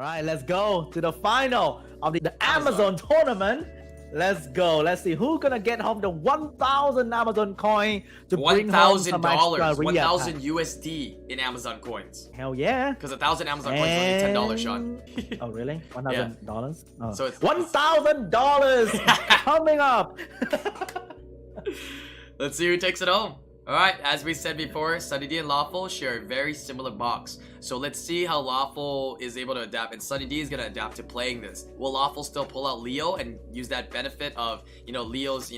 All right, let's go to the final of the Amazon tournament. Let's go. Let's see who's gonna get home the 1,000 Amazon coin to bring home some extra $1,000, 1,000 USD in Amazon coins. Hell yeah! Because 1,000 Amazon coins is only $10, Sean. Oh really? $1,000? Oh. So it's $1,000 coming up. Let's see who takes it home. Alright, as we said before, Sunny D and Lawful share a very similar box. So let's see how Lawful is able to adapt, and Sunny D is going to adapt to playing this. Will Lawful still pull out Leo and use that benefit of, Leo's,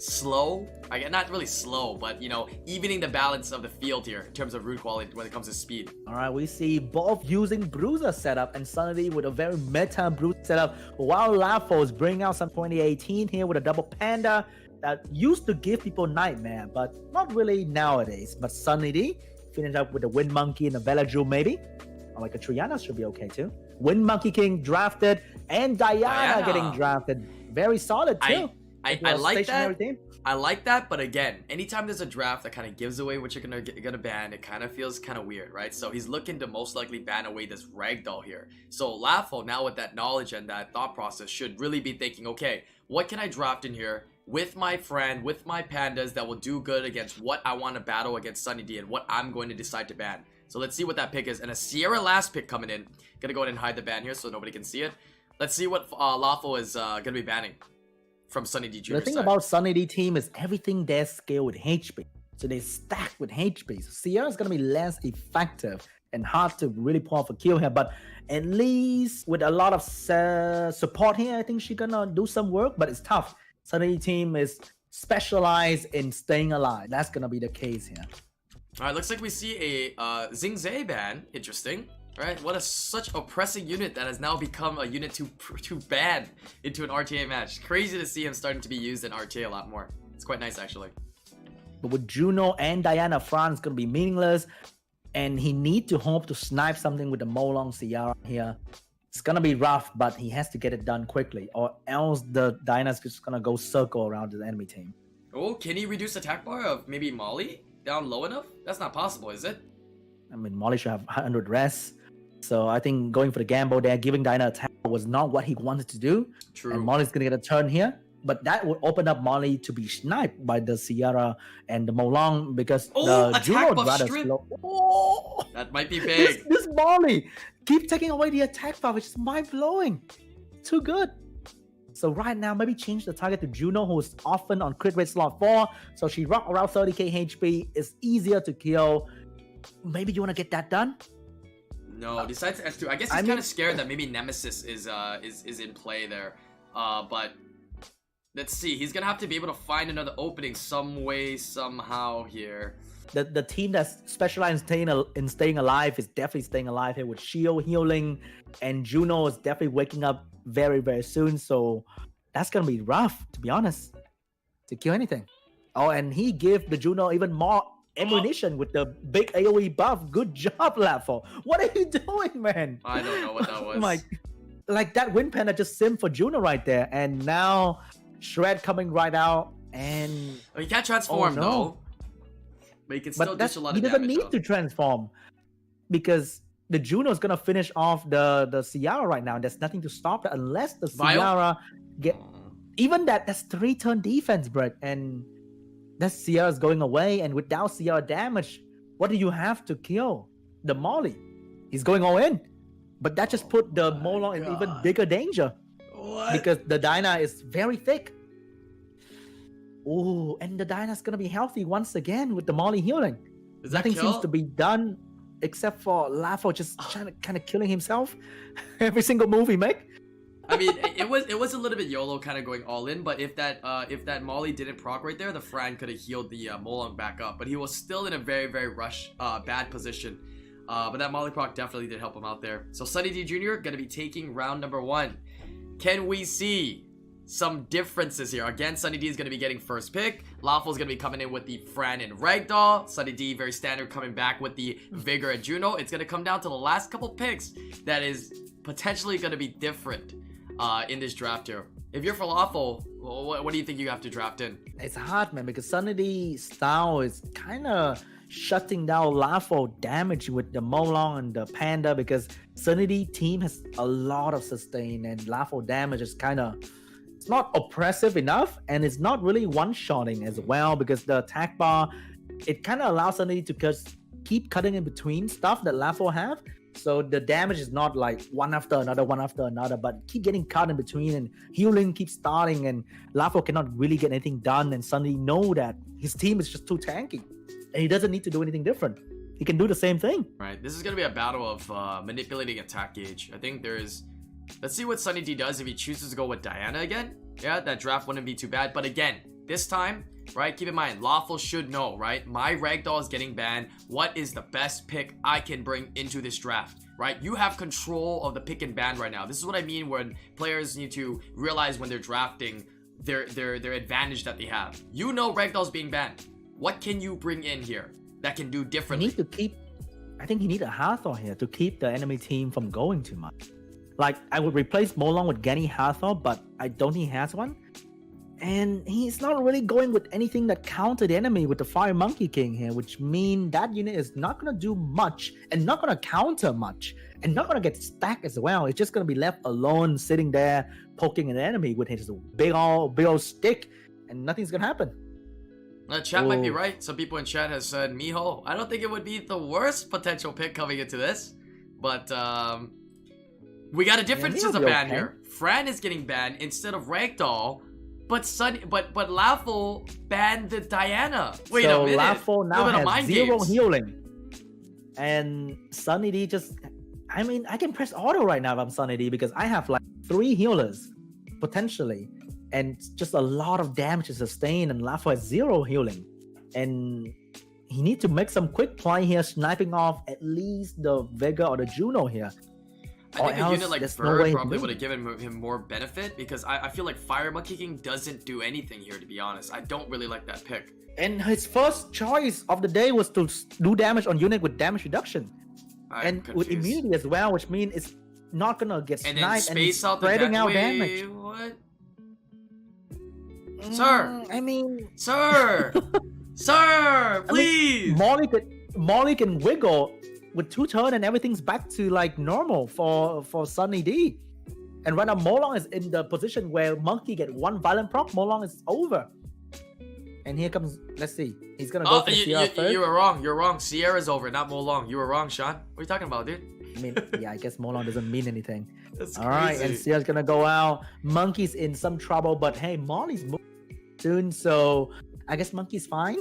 slow? Not really slow, but, evening the balance of the field here in terms of root quality when it comes to speed. Alright, we see both using Bruiser setup and Sunny D with a very meta Bruiser setup, while Lawful is bringing out some 2018 here with a double Panda that used to give people nightmare, but not really nowadays. But Sunny D finished up with the Wind Monkey and the Velajul maybe. Or like a Triana should be okay too. Wind Monkey King drafted and Diana getting drafted. Very solid too. I like that. I like that, but again, anytime there's a draft that kind of gives away what you're gonna ban, it kind of feels kind of weird, right? So he's looking to most likely ban away this Ragdoll here. So Lawful, now with that knowledge and that thought process, should really be thinking, okay, what can I draft in here with my friend, with my pandas that will do good against what I want to battle against Sunny D and what I'm going to decide to ban. So let's see what that pick is. And a Sierra last pick coming in. Gonna go ahead and hide the ban here so nobody can see it. Let's see what Lawful is gonna be banning from Sunny D Jr. The thing about Sunny D team is everything they scale with HP. So they stack with HP. So Sierra's gonna be less effective and hard to really pull off a kill here. But at least with a lot of support here, I think she's gonna do some work, but it's tough. Sunny team is specialized in staying alive. That's gonna be the case here. All right, looks like we see a Xingzhe ban. Interesting. All right, what a such oppressing unit that has now become a unit to ban into an RTA match. Crazy to see him starting to be used in RTA a lot more. It's quite nice actually. But with Juno and Diana, Fran's gonna be meaningless, and he need to hope to snipe something with the Molong Sierra here. It's gonna be rough, but he has to get it done quickly, or else the Diana's just gonna go circle around the enemy team. Oh, can he reduce attack bar of maybe Molly down low enough? That's not possible, is it? I mean, Molly should have 100 rests, so I think going for the gamble there, giving Diana attack was not what he wanted to do. True. And Molly's gonna get a turn here, but that would open up Molly to be sniped by the Sierra and the Molong because the Juno would rather slow. Oh, that might be big. This Molly keep taking away the attack power, which is mind-blowing. Too good. So right now, maybe change the target to Juno, who is often on crit rate slot 4. So she rock around 30k HP. It's easier to kill. Maybe you want to get that done? No, besides S2, I guess he's kind of scared that maybe Nemesis is in play there. But let's see. He's gonna have to be able to find another opening some way, somehow here. The team that's specialized in staying alive is definitely staying alive here with shield healing, and Juno is definitely waking up very, very soon. So that's gonna be rough, to be honest, to kill anything. Oh, and he gave the Juno even more ammunition with the big AoE buff. Good job, Lawful. What are you doing, man? I don't know what that was. Like that Wind Panda just simmed for Juno right there, and now Shred coming right out, and he can't transform though. But he can still dish a lot of damage. He doesn't need to transform because the Juno is gonna finish off the Sierra right now. There's nothing to stop that unless the Sierra get even that's 3-turn defense, Brett, and that Sierra's going away. And without Sierra damage, what do you have to kill? The Molly. He's going all in, but that just put the Molong in even bigger danger. What? Because the Dyna is very thick. Oh, and the Dyna's gonna be healthy once again with the Molly healing. Nothing seems to be done except for Lawful just trying to kind of killing himself every single move he make. I mean, it was a little bit YOLO kind of going all in, but if that Molly didn't proc right there, the Fran could have healed the Molong back up, but he was still in a very, very bad position. But that Molly proc definitely did help him out there. So Sunny D Jr. gonna be taking round number 1. Can we see some differences here? Again, Sunny D is going to be getting first pick. Lawful is going to be coming in with the Fran and Ragdoll. Sunny D, very standard, coming back with the Vigor and Juno. It's going to come down to the last couple picks that is potentially going to be different in this draft here. If you're for Lawful, what do you think you have to draft in? It's hard, man, because Sunny D's style is kind of shutting down Lawful damage with the Molong and the Panda, because Sunny team has a lot of sustain, and Lafo damage is kind of, it's not oppressive enough, and it's not really one-shotting as well, because the attack bar, it kind of allows Sunny to just keep cutting in between stuff that Lafo have. So the damage is not like one after another, but keep getting cut in between, and healing keeps starting, and Lafo cannot really get anything done, and suddenly know that his team is just too tanky, and he doesn't need to do anything different. He can do the same thing. Right, this is going to be a battle of manipulating attack gauge. I think there's... Let's see what Sunny D does if he chooses to go with Diana again. Yeah, that draft wouldn't be too bad, but again, this time, right, keep in mind, Lawful should know, right? My Ragdoll is getting banned. What is the best pick I can bring into this draft, right? You have control of the pick and ban right now. This is what I mean when players need to realize when they're drafting their advantage that they have. You know Ragdoll's being banned. What can you bring in here that can do differently? He need to keep... I think he need a Hathor here to keep the enemy team from going too much. Like, I would replace Molong with Genny Hathor, but I don't think he has one. And he's not really going with anything that counter the enemy with the Fire Monkey King here, which means that unit is not going to do much and not going to counter much and not going to get stacked as well. It's just going to be left alone sitting there poking an enemy with his big old stick, and nothing's going to happen. Chat might be right. Some people in chat have said Miho. I don't think it would be the worst potential pick coming into this, but we got a difference as a ban here. Fran is getting banned instead of Ragdoll. But Lafo banned the Diana. Wait a minute. Lafo now has 0 healing. And Sunny D just... I mean, I can press auto right now if I'm Sunny D, because I have like 3 healers, potentially. And just a lot of damage to sustain, and Lafo has 0 healing. And he needs to make some quick play here, sniping off at least the Vega or the Juno here. I think a unit like Bird probably would have given him more benefit, because I feel like Fire Monkey King doesn't do anything here, to be honest. I don't really like that pick. And his first choice of the day was to do damage on unit with damage reduction. And with immunity as well, which means it's not going to get sniped and it's spreading out damage. What? Sir! I mean... Sir! Sir! Please! I mean, Molly can wiggle with 2 turns and everything's back to like normal for Sunny D. And right now Molong is in the position where Monkey get 1 violent proc, Molong is over. And here comes, let's see, he's gonna go for Sierra first. You were wrong, you're wrong. Sierra's over, not Molong. You were wrong, Sean. What are you talking about, dude? I mean, yeah, I guess Molong doesn't mean anything. That's all right, and Sierra's gonna go out. Monkey's in some trouble, but hey, Molly's moving soon, so I guess Monkey's fine.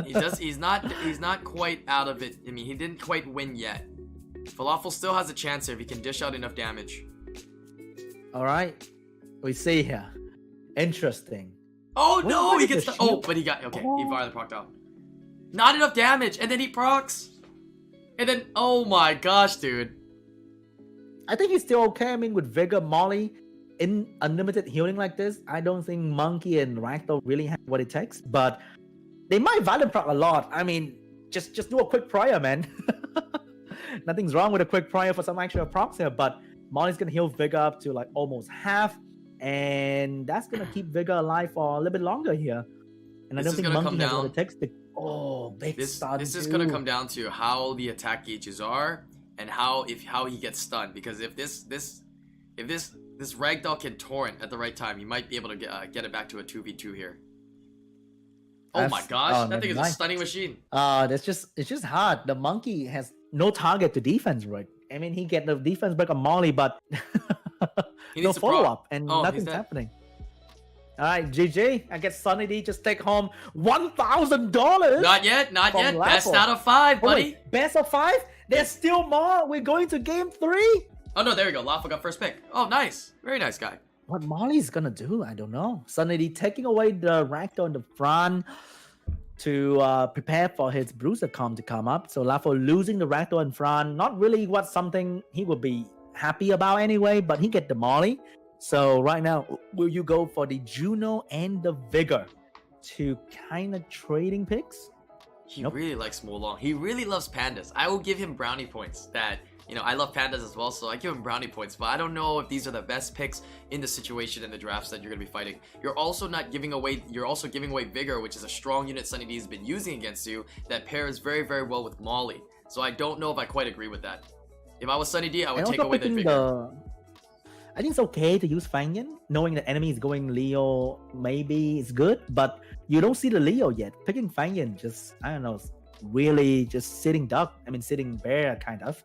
He's not quite out of it. I mean, he didn't quite win yet. Falafel still has a chance here if he can dish out enough damage. All right, we see here. Interesting. Oh no, he gets the... Oh, but he got... Okay, he finally procced out. Not enough damage, and then he procs. And then... Oh my gosh, dude. I think he's still okay. I mean, with Vigor, Molly, in unlimited healing like this, I don't think Monkey and Ragdoll really have what it takes, but they might violent proc a lot. I mean, just do a quick prior, man. Nothing's wrong with a quick prior for some extra procs here, but Molly's gonna heal Vigor up to like almost half, and that's gonna keep Vigor alive for a little bit longer here. And I don't think Monkey has what it takes to... Oh, big stun. This is gonna come down to how the attack gauges are and how he gets stunned. Because if this Ragdoll can torrent at the right time, he might be able to get it back to a 2v2 here. Oh my gosh, that thing is a stunning machine. It's just hard. The Monkey has no target to defense, right? I mean, he get the defense break on Molly, but no follow-up, and nothing's happening. All right, GG. I guess Sunny D just take home $1,000. Not yet. Best out of 5, buddy. Wait, best of 5? There's still more. We're going to game 3. Oh no, there we go. Lawful got first pick. Oh, nice. Very nice guy. What Molly's gonna do, I don't know. Sunny D taking away the Ragdoll in the front to prepare for his Bruiser comp to come up. So Lafo losing the Ragdoll in front, not really something he would be happy about anyway, but he get the Molly. So right now, will you go for the Juno and the Vigor to kind of trading picks? He really likes Molong. He really loves pandas. I will give him brownie points. That, you know, I love pandas as well, so I give him brownie points. But I don't know if these are the best picks in the situation in the drafts that you're going to be fighting. You're also giving away Vigor, which is a strong unit Sunny D has been using against you that pairs very, very well with Molly. So I don't know if I quite agree with that. If I was Sunny D, I would And take also away the picking vigor. I think it's okay to use Fangen, knowing the enemy is going Leo. Maybe it's good, but you don't see the Leo yet. Picking Fangen, just I don't know, really just sitting duck. I mean, sitting bear, kind of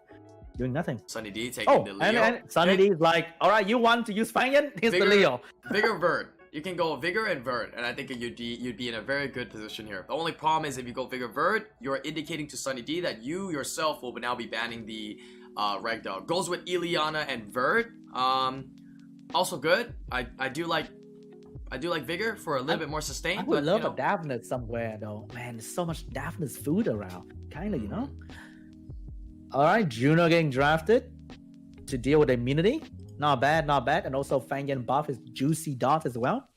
doing nothing. Sunny D taking Oh, the Leo. and Sunny D is like, all right, you want to use Fangen? Here's the Leo. Vigor Vert. You can go Vigor and Vert, and I think you'd be in a very good position here. The only problem is if you go Vigor Vert, you're indicating to Sunny D that you yourself will now be banning the Ragdoll. Goes with Ileana and Vert. Also good. I do like Vigor for a little bit more sustained. I would love you know, a Daphnis somewhere though. Man, there's so much Daphnis food around. Kinda, you know. All right, Juno getting drafted to deal with immunity. Not bad, not bad. And also Fangen buff is Juicy Dot as well.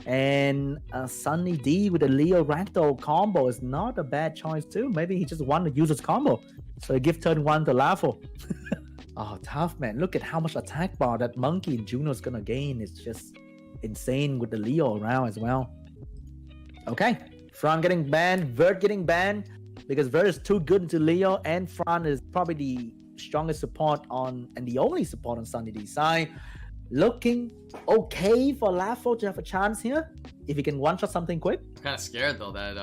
And Sunny D with the Leo Ragdoll combo is not a bad choice too. Maybe he just wanted to use his combo. So he give turn 1 to Lafo. Oh, tough, man. Look at how much attack bar that Monkey and Juno's gonna gain. It's just insane with the Leo around as well. Okay, Fran getting banned, Vert getting banned because Vert is too good into Leo, and Fran is probably the strongest support on and the only support on Sunny D's side. Looking okay for Lafo to have a chance here if he can one-shot something quick. I'm kind of scared though that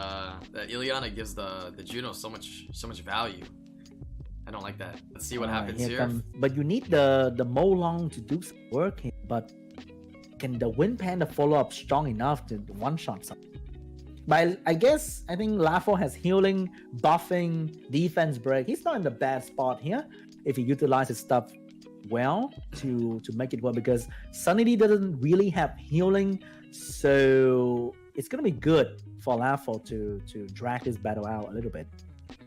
that Ileana gives the Juno so much value. I don't like that. Let's see what happens here. But you need the Molong to do some work here. But can the Wind Panda follow up strong enough to one-shot something? But I think Lafo has healing, buffing, defense break. He's not in the bad spot here if he utilizes stuff well to make it work, because Sunny D doesn't really have healing, so it's gonna be good for Lafo to drag this battle out a little bit.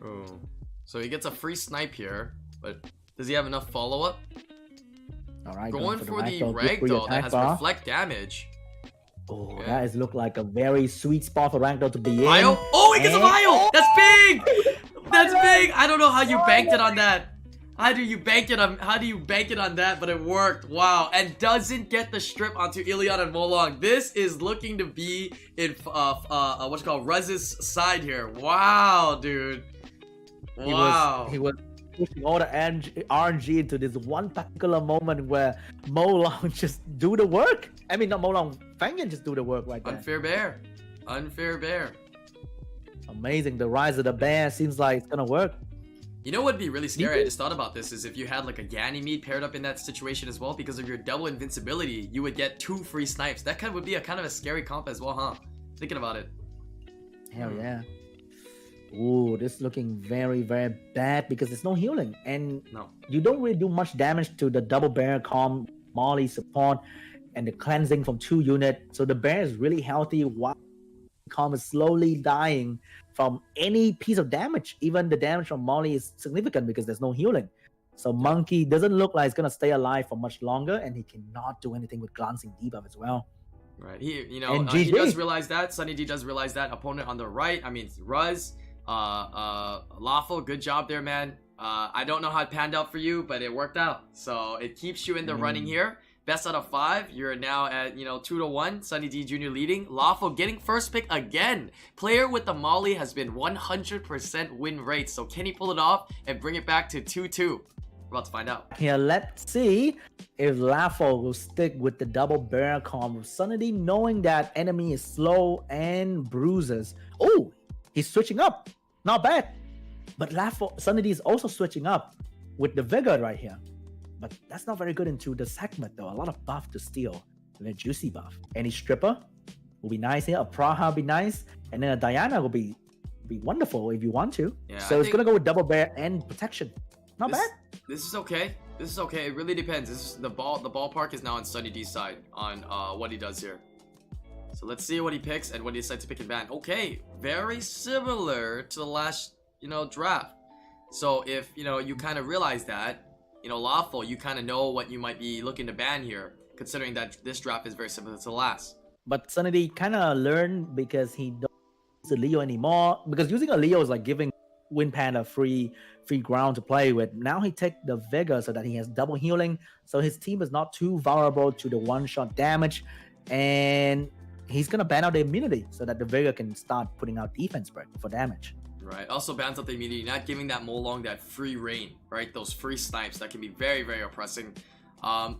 Oh. So he gets a free snipe here, but does he have enough follow-up? All right, going for the Ragdoll that has reflect damage. Oh, okay. That is look like a very sweet spot for Ragdoll to be in. Vial? Oh, he gets a Vial! That's big! That's big! I don't know how you banked it on that. How do you bank it on that? But it worked. Wow. And doesn't get the strip onto Ileana and Molong. This is looking to be in what's called Rez's side here. Wow, dude. Wow. He was pushing all the RNG into this one particular moment where Molong just do the work. I mean, not Molong, Fangen just do the work right there. Unfair bear. Unfair bear. Amazing. The rise of the bear seems like it's gonna work. You know what would be really scary? I just thought about this, is if you had like a Ganymede paired up in that situation as well, because of your double invincibility, you would get 2 free snipes. That would be a kind of a scary comp as well, huh? Thinking about it. Hell yeah. Ooh, this is looking very, very bad because there's no healing. And you don't really do much damage to the double bear calm, Molly support, and the cleansing from 2 units. So the bear is really healthy while calm is slowly dying from any piece of damage. Even the damage from Molly is significant because there's no healing. So Monkey doesn't look like he's gonna stay alive for much longer, and he cannot do anything with glancing debuff as well. Right. He does realize that. Sunny D does realize that. Opponent on the right. I mean, Ruz, Lawful, good job there, man. I don't know how it panned out for you, but it worked out. So it keeps you in the running here. Best out of 5. You're now at 2-1. Sunny D Jr. leading. Lawful getting first pick again. Player with the Molly has been 100% win rate. So can he pull it off and bring it back to 2-2? We're about to find out. Here, let's see if Lafo will stick with the double bear combo. Sunny D knowing that enemy is slow and bruises. Oh, he's switching up. Not bad. But Sunny D is also switching up with the Vigor right here. But that's not very good into the segment though. A lot of buff to steal. And a juicy buff. Any stripper will be nice here. A Praha will be nice. And then a Diana will be wonderful if you want to. Yeah, so it's gonna go with double bear and protection. Not bad. This is okay. This is okay. It really depends. The ballpark is now on Sunny D's side on what he does here. So let's see what he picks and what he decides to pick and ban. Okay, very similar to the last draft. So if you kind of realize that, Lawful, you kind of know what you might be looking to ban here, considering that this draft is very similar to the last. But Sunny D kind of learned because he don't use a Leo anymore. Because using a Leo is like giving Wind Panda free ground to play with. Now he take the Vigor so that he has double healing, so his team is not too vulnerable to the one-shot damage, and he's gonna ban out the immunity so that the Vigor can start putting out defense break for damage. Right. Also bans out the immunity, not giving that Molong that free reign, right? Those free snipes that can be very, very oppressing.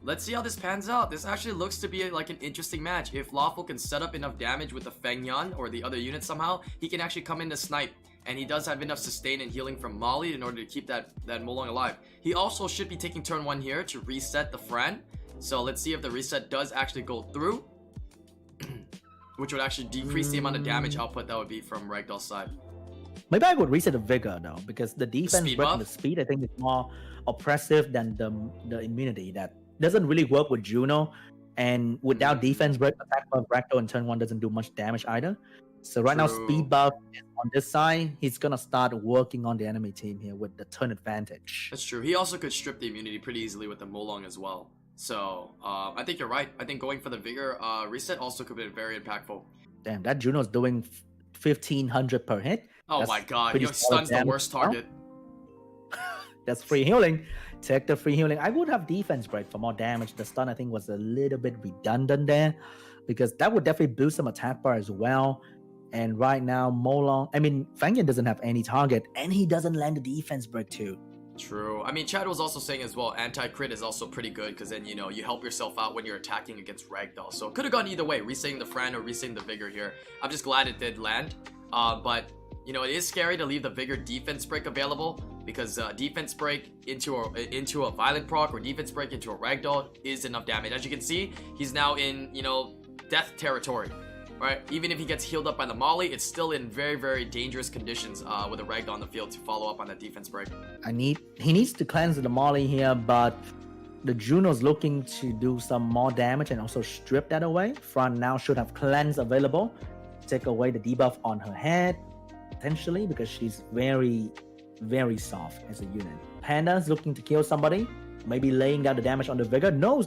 Let's see how this pans out. This actually looks to be like an interesting match. If Lawful can set up enough damage with the Feng Yan or the other unit somehow, he can actually come in to snipe. And he does have enough sustain and healing from Molly in order to keep that Molong alive. He also should be taking turn 1 here to reset the Fran. So let's see if the reset does actually go through. Which would actually decrease the amount of damage output that would be from Ragdoll's side. Maybe I would reset the vigor though, because the defense Speed breaking buff? the speed I think is more oppressive than the immunity. That doesn't really work with Juno, and without defense break, attack buff Ragdoll in turn 1 doesn't do much damage either. So right now True. speed buff is on this side. He's gonna start working on the enemy team here with the turn advantage. That's true. He also could strip the immunity pretty easily with the Molong as well. So I think you're right. I think going for the vigor reset also could be very impactful. Damn, that Juno's doing 1500 per hit. Oh That's my god, pretty he solid stuns the damage worst now. target. That's free healing. Take the free healing. I would have defense break for more damage. The stun I think was a little bit redundant there, because that would definitely boost some attack bar as well. And right now, Feng Yan doesn't have any target, and he doesn't land the defense break too. True. I mean, Chad was also saying as well, anti-crit is also pretty good because then, you know, you help yourself out when you're attacking against Ragdoll. So it could have gone either way, resetting the Fran or resetting the Vigor here. I'm just glad it did land. But, you know, it is scary to leave the Vigor defense break available because defense break into a Violent proc or defense break into a Ragdoll is enough damage. As you can see, he's now in, you know, death territory. Right? Even if he gets healed up by the Molly, it's still in very, very dangerous conditions with a Ragdoll on the field to follow up on that defense break. He needs to cleanse the Molly here, but the Juno's looking to do some more damage and also strip that away. Fran now should have cleanse available. Take away the debuff on her head, potentially, because she's very, very soft as a unit. Panda's looking to kill somebody, maybe laying down the damage on the Vigor. No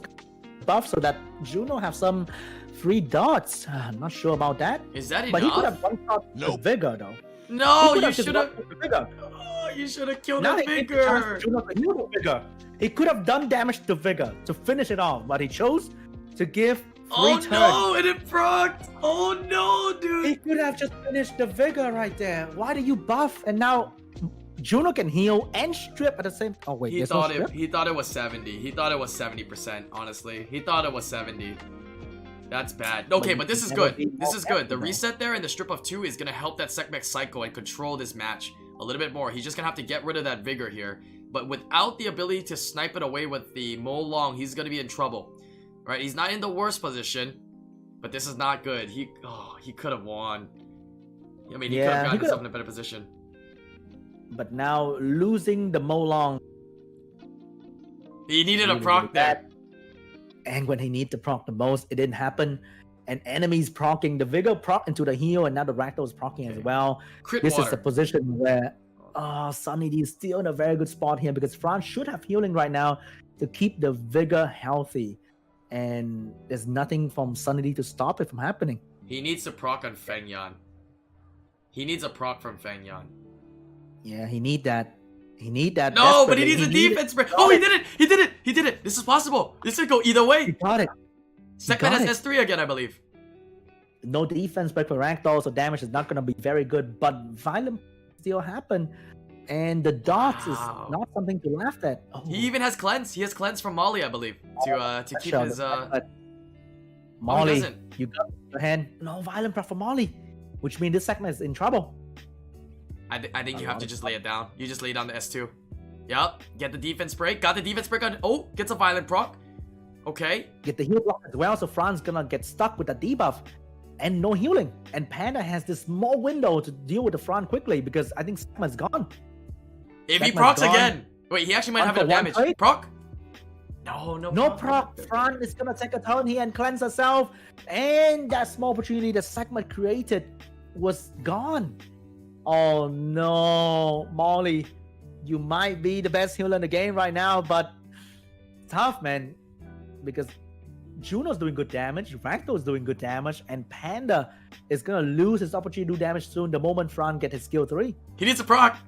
buff so that Juno have some free dots. I'm not sure about that. Is that enough? But he could have one shot the Vigor though. No, He you just should have. one shot the Vigor. Oh, you should have killed Now the he gets the chance Vigor. to Juno to heal the Vigor. He could have done damage to Vigor to finish it off, but he chose to give free Oh turn. no, and it procced. Oh no, dude. He could have just finished the Vigor right there. Why do you buff? And now Juno can heal and strip at the same. Oh wait, He there's thought no it. strip? He thought it was 70. He thought it was 70%. Honestly, he thought it was 70. That's bad. Okay, but this is good. This is good. The reset there and the strip of 2 is gonna help that Sekmek cycle and control this match a little bit more. He's just gonna have to get rid of that Vigor here. But without the ability to snipe it away with the Molong, he's gonna be in trouble. Right? He's not in the worst position, but this is not good. He could have won. I mean, he could have gotten himself in a better position. But now losing the Molong. He needed a proc there. And when he needed to proc the most, it didn't happen. And enemies procking the Vigor proc into the heal, and now the Ragdoll is procking as well. Crit This water. is a position where Sunny D is still in a very good spot here because France should have healing right now to keep the Vigor healthy. And there's nothing from Sunny D to stop it from happening. He needs to proc on Feng Yan. He needs a proc from Feng Yan. Yeah, he need that. He need that. No, but he desperately. needs a defense break. Oh, he did it! He did it! He did it! This is possible. This could go either He way. got it. Sekmet got has S3 again, I believe. No defense break for Ragdoll, so damage is not going to be very good. But violent still happen, and the dots is not something to laugh at. Oh, He even has cleanse. He has cleanse from Molly, I believe, to keep sure, his but Molly, doesn't. you got your hand. No violent proc for Molly, which means this segment is in trouble. I think you have to just lay it down. You just lay down the S2. Yup. Get the defense break. Got the defense break on. Oh, gets a violent proc. Okay. Get the heal block as well, so Fran's gonna get stuck with the debuff and no healing. And Panda has this small window to deal with the Fran quickly because I think Sigma's gone. If he Segment's procs gone. again. Wait, he actually might One have for enough one damage. trade? Proc? No proc. Fran is gonna take a turn here and cleanse herself. And that small opportunity that Segma created was gone. Oh no, Molly. You might be the best healer in the game right now, but tough, man. Because Juno's doing good damage, Ragdoll's doing good damage, and Panda is gonna lose his opportunity to do damage soon the moment Fran gets his skill 3. He needs a proc.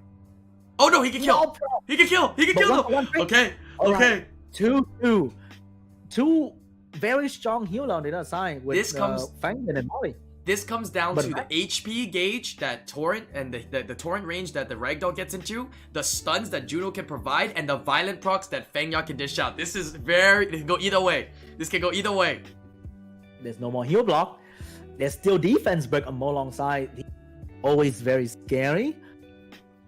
Oh no, he can kill. No proc. He can kill. He can But kill one- them. one thing- Okay. All Okay. right. 2-2. Two very strong healer on the other side with This comes- Fang and Molly. This comes down But to the HP gauge that Torrent and the Torrent range that the Ragdoll gets into, the stuns that Juno can provide, and the violent procs that Fengya can dish out. This is it can go either way. This can go either way. There's no more heal block. There's still defense break on Molong's side. Always very scary.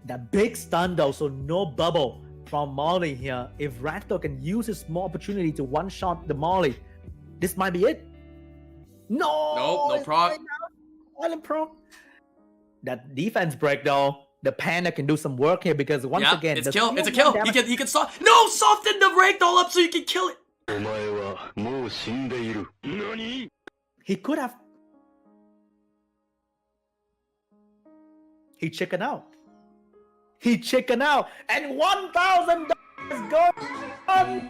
That big stun though, so no bubble from Molly here. If Ragdoll can use his small opportunity to one-shot the Molly, this might be it. No! Nope, no proc. Violent proc. That defense break though, the Panda can do some work here because once again, it's kill. It's a kill. He can soft. No, soften the Ragdoll up so you can kill it. He could have. He chicken out. And $1,000 going on.